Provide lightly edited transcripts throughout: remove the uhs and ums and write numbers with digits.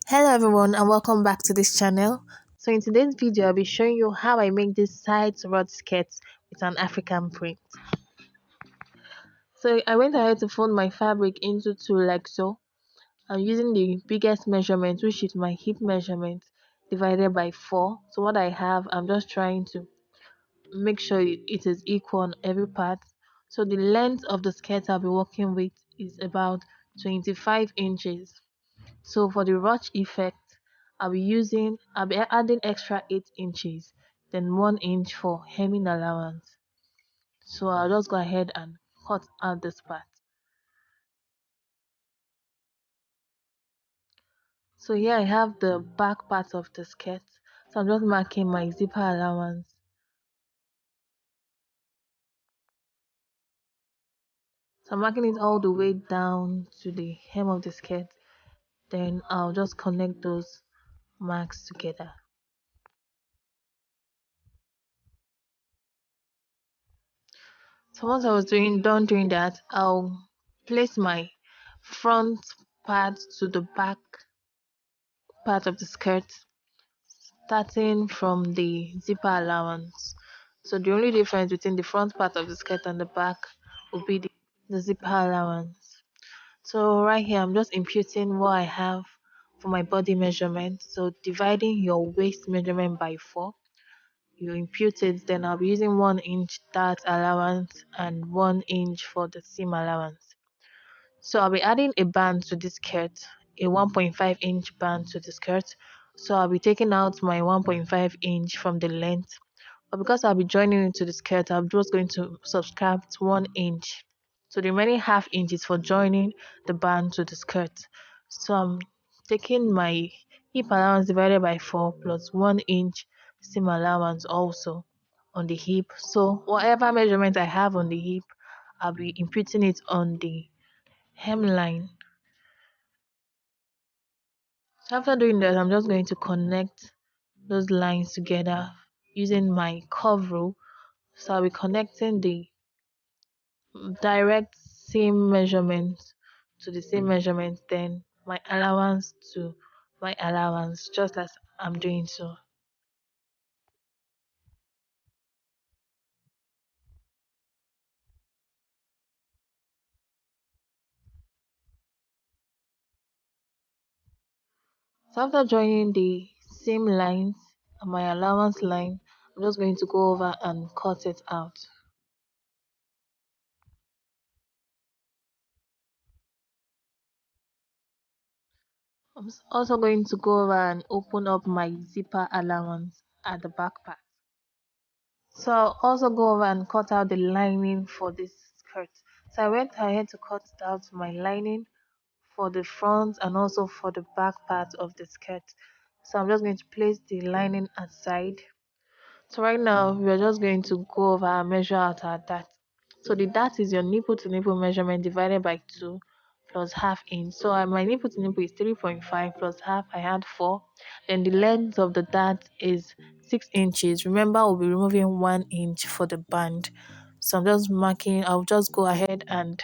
Hello everyone and welcome back to this channel. So in today's video I'll be showing you how I make this side rod skirts with an African print. So I went ahead to fold my fabric into two like so. I'm using the biggest measurement, which is my hip measurement, divided by 4. So what I have, I'm just trying to make sure it is equal on every part. So the length of the skirt I'll be working with is about 25 inches. So for the ruch effect, I'll be adding extra 8 inches, then 1 inch for hemming allowance. So I'll just go ahead and cut out this part. So here I have the back part of the skirt. So I'm just marking my zipper allowance. So I'm marking it all the way down to the hem of the skirt. Then I'll just connect those marks together. So once I was done doing that, I'll place my front part to the back part of the skirt, starting from the zipper allowance. So the only difference between the front part of the skirt and the back will be the zipper allowance. So right here, I'm just imputing what I have for my body measurement. So dividing your waist measurement by 4, you impute it, then I'll be using 1 inch dart allowance and 1 inch for the seam allowance. So I'll be adding a band to this skirt, a 1.5 inch band to the skirt. So I'll be taking out my 1.5 inch from the length. But because I'll be joining it to the skirt, I'm just going to subtract 1 inch. So the remaining half inch is for joining the band to the skirt. So I'm taking my hip allowance divided by 4 plus 1 inch seam allowance also on the hip. So whatever measurement I have on the hip, I'll be imputing it on the hemline. So after doing that, I'm just going to connect those lines together using my curve rule. So I'll be connecting the direct seam measurement to the same measurement, then my allowance to my allowance, just as I'm doing so. So after joining the seam lines and my allowance line, I'm just going to go over and cut it out. Also going to go over and open up my zipper allowance at the back part. So I'll also go over and cut out the lining for this skirt. So I went ahead to cut out my lining for the front and also for the back part of the skirt. So I'm just going to place the lining aside. So right now we're just going to go over and measure out our dart. So the dart is your nipple to nipple measurement divided by 2 plus half inch. So my nipple to nipple is 3.5 plus half. I had 4. Then the length of the dart is 6 inches. Remember, we'll be removing 1 inch for the band. So I'm just marking. I'll just go ahead and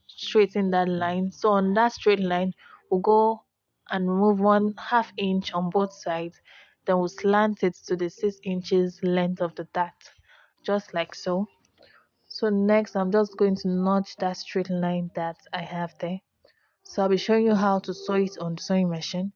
straighten that line. So on that straight line, we'll go and remove 1/2 inch on both sides. Then we'll slant it to the 6 inches length of the dart, just like so. So next, I'm just going to notch that straight line that I have there. So I'll be showing you how to sew it on the sewing machine.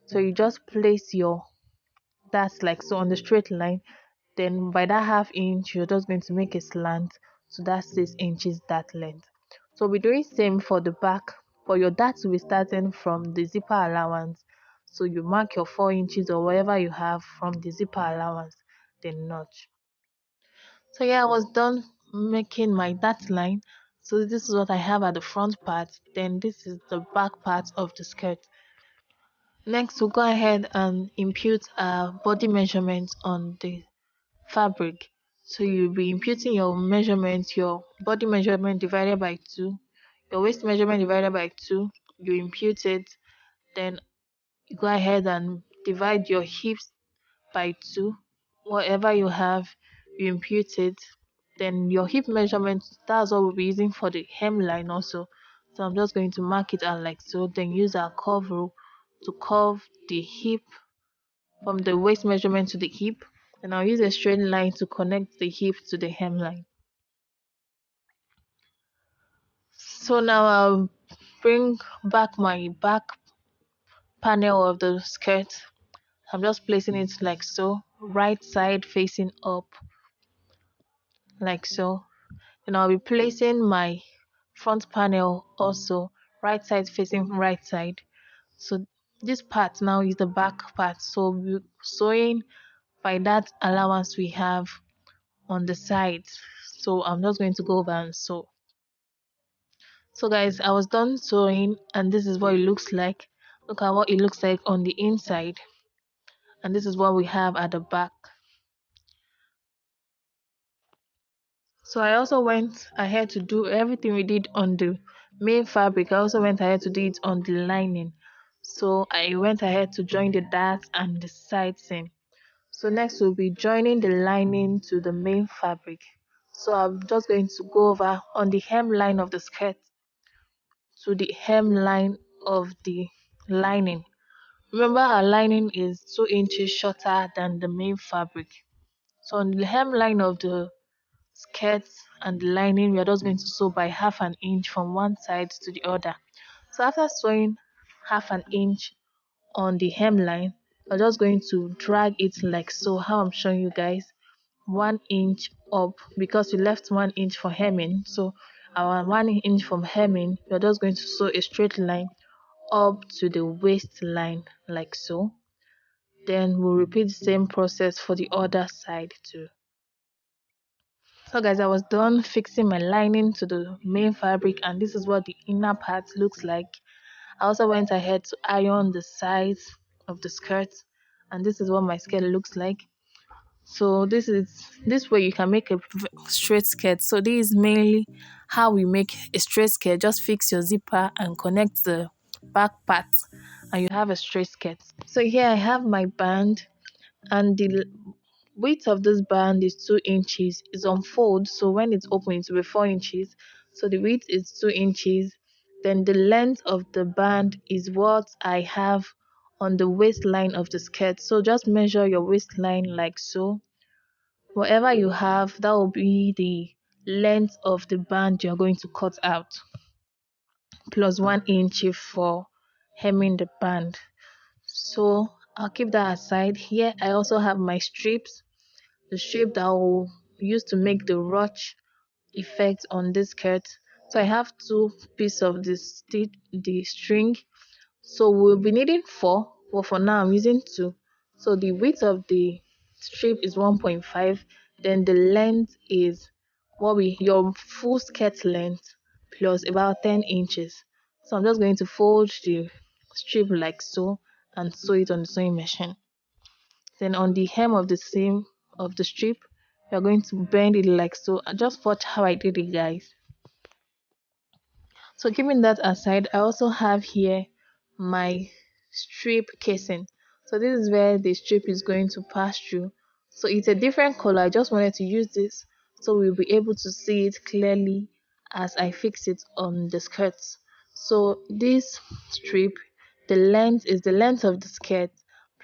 So you just place your that's like so on the straight line. Then by that 1/2 inch, you're just going to make a slant. So that's 6 inches that length. So we're doing same for the back, but your dart will be starting from the zipper allowance. So you mark your 4 inches or whatever you have from the zipper allowance, then notch. So yeah, I was done making my dart line. So this is what I have at the front part. Then this is the back part of the skirt. Next, we'll go ahead and impute a body measurement on the fabric. So you'll be imputing your measurement, your body measurement divided by 2, your waist measurement divided by 2. You impute it, then you go ahead and divide your hips by 2. Whatever you have, you impute it. Then your hip measurement, that's what we'll be using for the hemline also. So I'm just going to mark it out like so, then use our curve rule to curve the hip from the waist measurement to the hip. And I'll use a straight line to connect the hip to the hemline. So now I'll bring back my back panel of the skirt. I'm just placing it like so, right side facing up, like so. And I'll be placing my front panel also, right side facing right side. So this part now is the back part. So we're sewing by that allowance we have on the side. So I'm just going to go over and sew. So guys, I was done sewing and this is what it looks like. Look at what it looks like on the inside, and this is what we have at the back. So I also went ahead to do everything we did on the main fabric. I also went ahead to do it on the lining. So I went ahead to join the darts and the side seam. So next we'll be joining the lining to the main fabric. So I'm just going to go over on the hemline of the skirt to the hemline of the lining. Remember, our lining is 2 inches shorter than the main fabric. So on the hemline of the skirt and the lining, we are just going to sew by half an inch from one side to the other. So after sewing half an inch on the hemline, we're just going to drag it like so, how I'm showing you guys, 1 inch up, because we left 1 inch for hemming. So our 1 inch from hemming, we're just going to sew a straight line up to the waistline like so. Then we'll repeat the same process for the other side too. So guys, I was done fixing my lining to the main fabric, and this is what the inner part looks like. I also went ahead to iron the sides of the skirt, and this is what my skirt looks like. So this way you can make a straight skirt. So this is mainly how we make a straight skirt. Just fix your zipper and connect the back part, and you have a straight skirt. So here I have my band, and the width of this band is 2 inches. It's on fold, so when it's open it will be 4 inches. So the width is 2 inches. Then the length of the band is what I have on the waistline of the skirt. So just measure your waistline like so. Whatever you have, that will be the length of the band you're going to cut out, plus 1 inch for hemming the band. So I'll keep that aside. Here I also have my strips, the strip that I will use to make the ruch effect on this skirt. So I have two pieces of the string. So we'll be needing four, but for now I'm using two. So the width of the strip is 1.5, then the length is your full skirt length plus about 10 inches. So I'm just going to fold the strip like so and sew it on the sewing machine. Then on the hem of the seam of the strip, we are going to bend it like so. Just watch how I did it, guys. So keeping that aside, I also have here my strip casing. So this is where the strip is going to pass through. So it's a different color. I just wanted to use this so we'll be able to see it clearly as I fix it on the skirts. So this strip, the length is the length of the skirt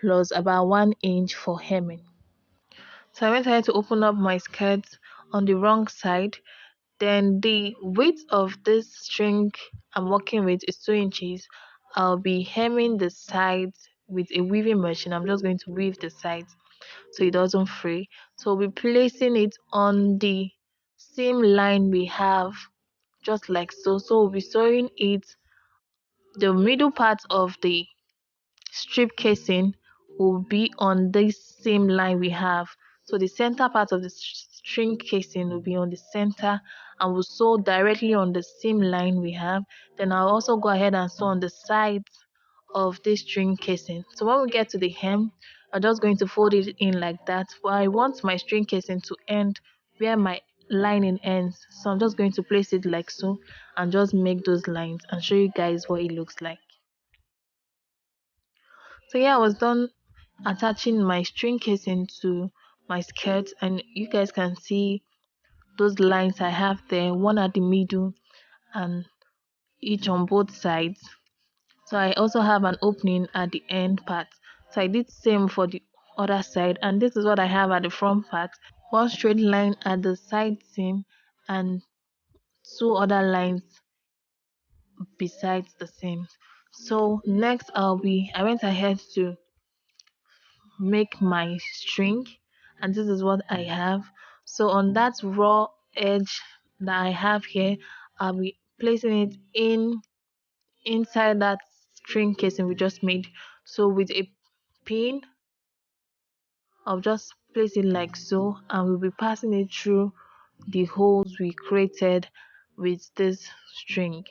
plus about 1 inch for hemming. So I went ahead to open up my skirt on the wrong side. Then the width of this string I'm working with is 2 inches. I'll be hemming the sides with a weaving machine. I'm just going to weave the sides so it doesn't fray. So we'll be placing it on the seam line we have, just like so. So we'll be sewing it, the middle part of the strip casing will be on this same line we have. So the center part of the string casing will be on the center, and we'll sew directly on the seam line we have. Then I'll also go ahead and sew on the sides of this string casing. So when we get to the hem, I'm just going to fold it in like that. But I want my string casing to end where my lining ends. So I'm just going to place it like so and just make those lines and show you guys what it looks like. So yeah, I was done attaching my string casing to my skirt, and you guys can see those lines I have there, one at the middle and each on both sides. So I also have an opening at the end part. So I did same for the other side, and this is what I have at the front part. One straight line at the side seam and two other lines besides the seam. So next I went ahead to make my string, and this is what I have. So on that raw edge that I have here, I'll be placing it inside that string casing we just made. So with a pin, I'll just place it like so, and we'll be passing it through the holes we created with this string.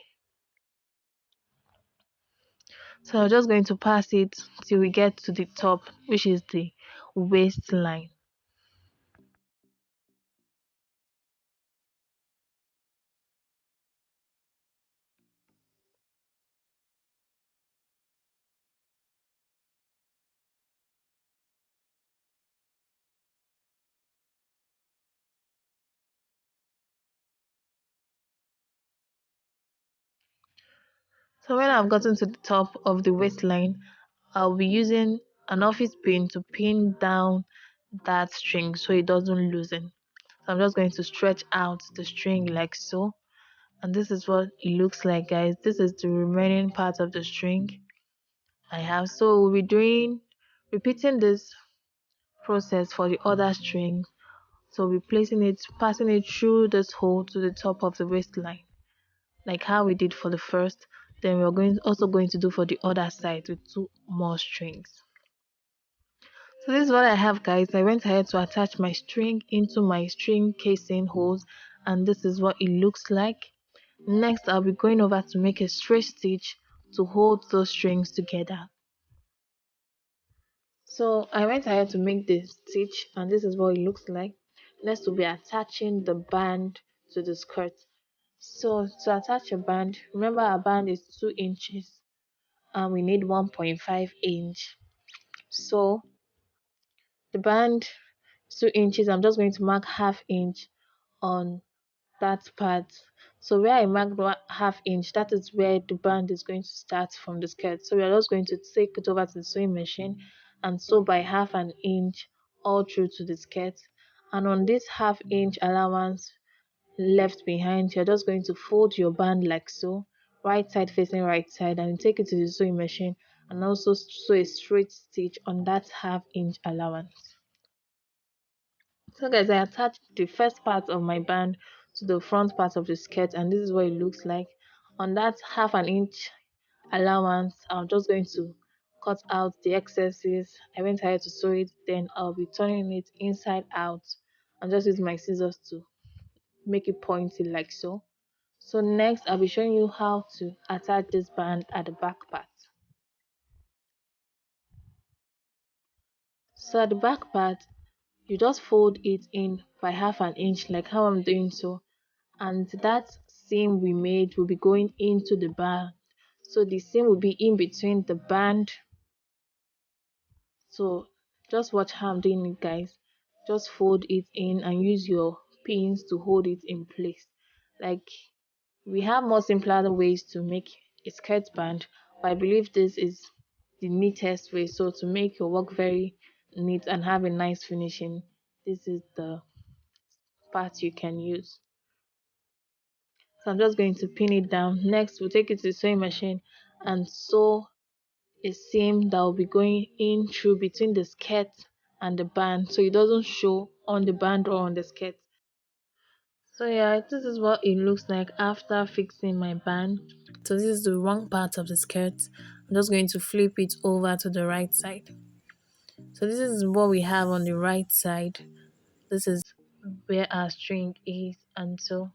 So I'm just going to pass it till we get to the top, which is the waistline. So when I've gotten to the top of the waistline, I'll be using an office pin to pin down that string so it doesn't loosen. So I'm just going to stretch out the string like so. And this is what it looks like, guys. This is the remaining part of the string I have. So we'll be repeating this process for the other string. So we're passing it through this hole to the top of the waistline, like how we did for the first. Then we're also going to do for the other side with two more strings. So this is what I have, guys. I went ahead to attach my string into my string casing holes, and this is what it looks like. Next, I'll be going over to make a straight stitch to hold those strings together. So I went ahead to make the stitch, and this is what it looks like. Next, we'll be attaching the band to the skirt. So to attach a band, remember our band is 2 inches and we need 1.5 inch. So the band is 2 inches. I'm just going to mark half inch on that part. So where I marked half inch, that is where the band is going to start from the skirt. So we are just going to take it over to the sewing machine and sew by half an inch all through to the skirt. And on this half inch allowance left behind, you're just going to fold your band like so, right side facing right side, and take it to the sewing machine and also sew a straight stitch on that half inch allowance. So guys, I attached the first part of my band to the front part of the skirt, and this is what it looks like. On that half an inch allowance, I'm just going to cut out the excesses. I went ahead to sew it, then I'll be turning it inside out and just use my scissors to make it pointy like so. So next, I'll be showing you how to attach this band at the back part. So at the back part, you just fold it in by half an inch like how I'm doing so, and that seam we made will be going into the band. So the seam will be in between the band. So just watch how I'm doing it, guys. Just fold it in and use your pins to hold it in place. Like, we have more simpler ways to make a skirt band, but I believe this is the neatest way. So to make your work very neat and have a nice finishing, this is the part you can use. So I'm just going to pin it down. Next, we'll take it to the sewing machine and sew a seam that will be going in through between the skirt and the band so it doesn't show on the band or on the skirt. So yeah, this is what it looks like after fixing my band. So this is the wrong part of the skirt. I'm just going to flip it over to the right side. So this is what we have on the right side. This is where our string is, and so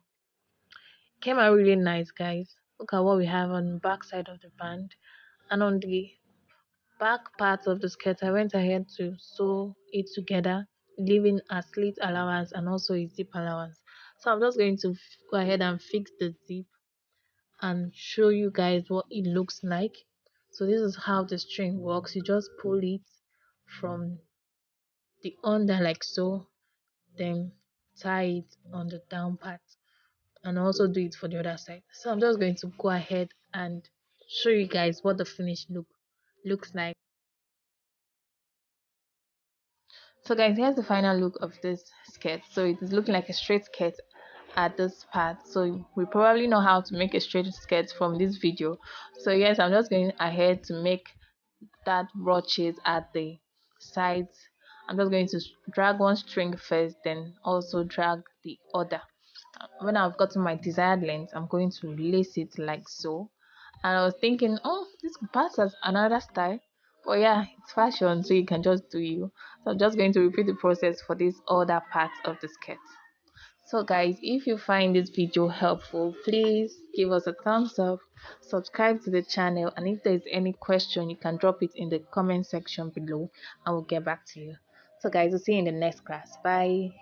came out really nice, guys. Look at what we have on the back side of the band, and on the back part of the skirt I went ahead to sew it together, leaving a slit allowance and also a zip allowance. So I'm just going to go ahead and fix the zip and show you guys what it looks like. So this is how the string works. You just pull it from the under like so, then tie it on the down part, and also do it for the other side. So I'm just going to go ahead and show you guys what the finished look looks like. So guys, here's the final look of this skirt. So it is looking like a straight skirt at this part. So we probably know how to make a straight skirt from this video. So yes, I'm just going ahead to make that ruched at the sides. I'm just going to drag one string first, then also drag the other. When I've gotten my desired length, I'm going to lace it like so. And I was thinking, oh, this could pass as another style. But yeah, it's fashion, so you can just do you. So I'm just going to repeat the process for this other part of the skirt. So guys, if you find this video helpful, please give us a thumbs up, subscribe to the channel, and if there's any question, you can drop it in the comment section below and we'll get back to you. So guys, we'll see you in the next class. Bye.